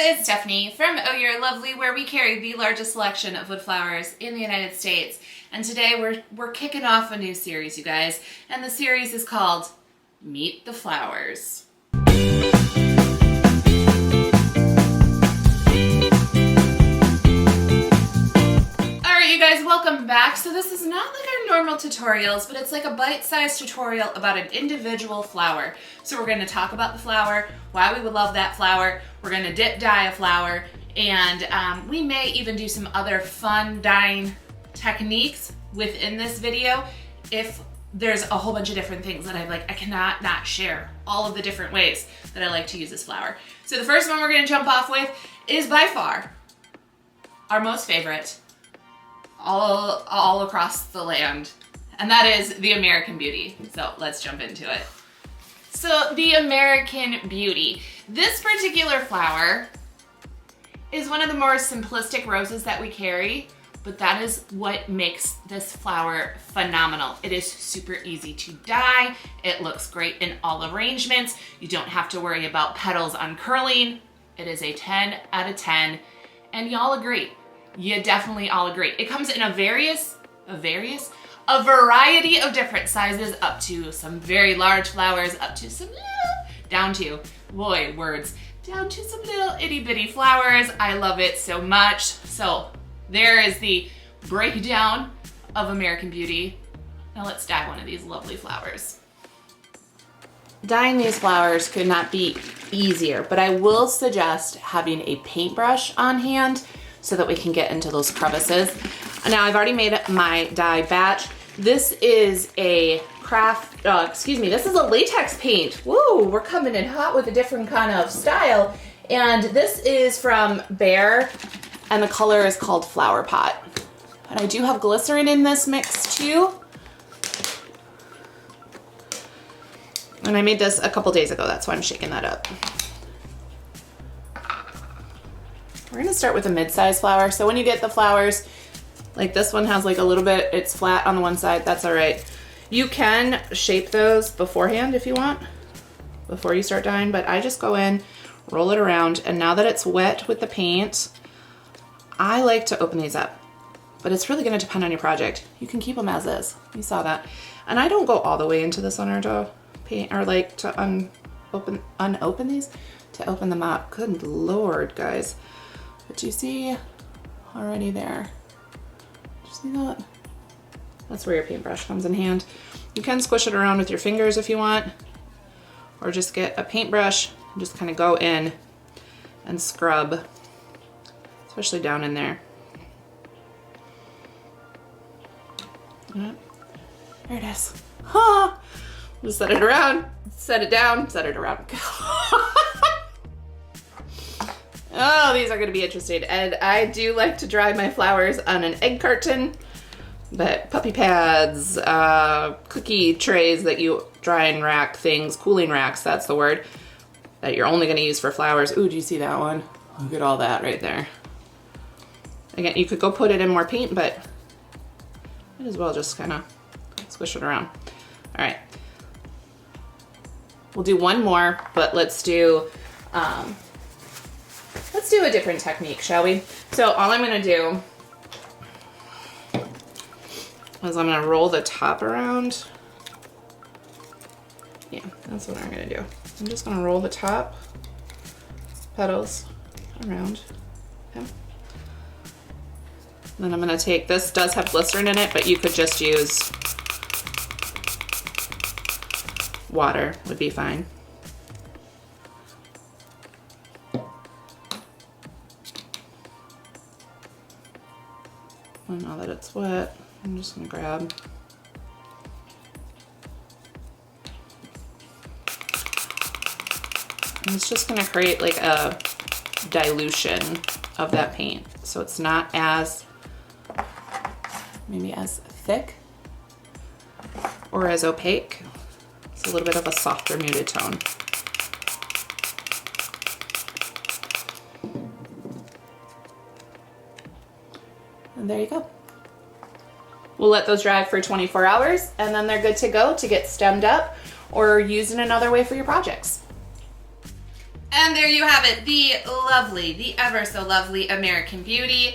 it's Stephanie from Youre Lovely, where we carry the largest selection of wood flowers in the United States. And today we're kicking off a new series, you guys. And the series is called Meet the Flowers. Alright, you guys, welcome back. So this is not like our normal tutorials, but it's like a bite-sized tutorial about an individual flower. So we're going to talk about the flower, why we would love that flower. We're going to dip dye a flower, and we may even do some other fun dyeing techniques within this video if there's a whole bunch of different things that I cannot not share all of the different ways that I like to use this flower. So the first one we're going to jump off with is by far our most favorite all across the land, and that is the American Beauty. So let's jump into it. So the American Beauty. This particular flower is one of the more simplistic roses that we carry, but that is what makes this flower phenomenal. It is super easy to dye. It looks great in all arrangements. You don't have to worry about petals uncurling. It is a 10 out of 10, and y'all agree. You definitely all agree. It comes in a variety of different sizes, up to some very large flowers, up to some down to some little itty bitty flowers. I love it so much. So there is the breakdown of American Beauty. Now let's dye one of these lovely flowers. Dyeing these flowers could not be easier, but I will suggest having a paintbrush on hand so that we can get into those crevices. Now I've already made my dye batch. This is a this is a latex paint. Woo, we're coming in hot with a different kind of style. And this is from Bear, and the color is called Flower Pot. And I do have glycerin in this mix too. And I made this a couple days ago, that's why I'm shaking that up. We're gonna start with a mid-size flower. So when you get the flowers, like this one has like a little bit, it's flat on the one side, that's all right. You can shape those beforehand if you want, before you start dyeing, but I just go in, roll it around, and now that it's wet with the paint, I like to open these up. But it's really gonna depend on your project. You can keep them as is, you saw that. And I don't go all the way into the center to paint, or like to unopen these, to open them up. Good Lord, guys. But you see already there. See that? That's where your paintbrush comes in hand. You can squish it around with your fingers if you want, or just get a paintbrush and just kind of go in and scrub, especially down in there. Yep. There it is. Ha! Just set it around, set it down, set it around. Oh, these are going to be interesting. And I do like to dry my flowers on an egg carton, but puppy pads, cookie trays that you dry and rack things, cooling racks, that's the word, that you're only going to use for flowers. Ooh, do you see that one? Look at all that right there. Again, you could go put it in more paint, but might as well just kind of squish it around. All right. We'll do one more, but let's do a different technique, shall we? So all I'm gonna do is I'm gonna roll the top around. Yeah, that's what I'm gonna do. I'm just gonna roll the top petals around. Okay. Then I'm gonna take, this does have glycerin in it, but you could just use water, would be fine. And now that it's wet, I'm just gonna grab and it's just gonna create like a dilution of that paint, so it's not as maybe as thick or as opaque. It's a little bit of a softer muted tone. And there you go. We'll let those dry for 24 hours and then they're good to go to get stemmed up or used in another way for your projects. And there you have it, the lovely, the ever so lovely American Beauty,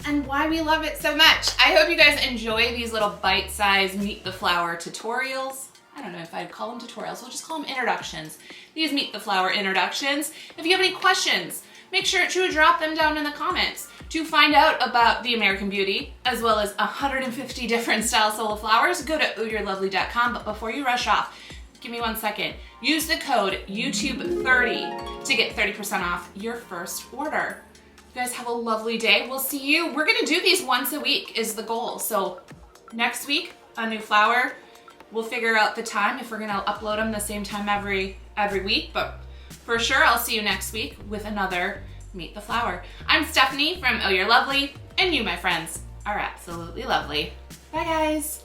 and why we love it so much. I hope you guys enjoy these little bite-sized Meet the Flower tutorials. I don't know if I'd call them tutorials, we'll just call them introductions. These Meet the Flower introductions. If you have any questions, make sure to drop them down in the comments. To find out about the American Beauty, as well as 150 different style sola flowers, go to ohyourelovely.com. But before you rush off, give me 1 second. Use the code YouTube30 to get 30% off your first order. You guys have a lovely day. We'll see you. We're gonna do these once a week is the goal. So next week, a new flower. We'll figure out the time if we're gonna upload them the same time every week, but for sure I'll see you next week with another Meet the Flower. I'm Stephanie from Oh You're Lovely, and you, my friends, are absolutely lovely. Bye guys.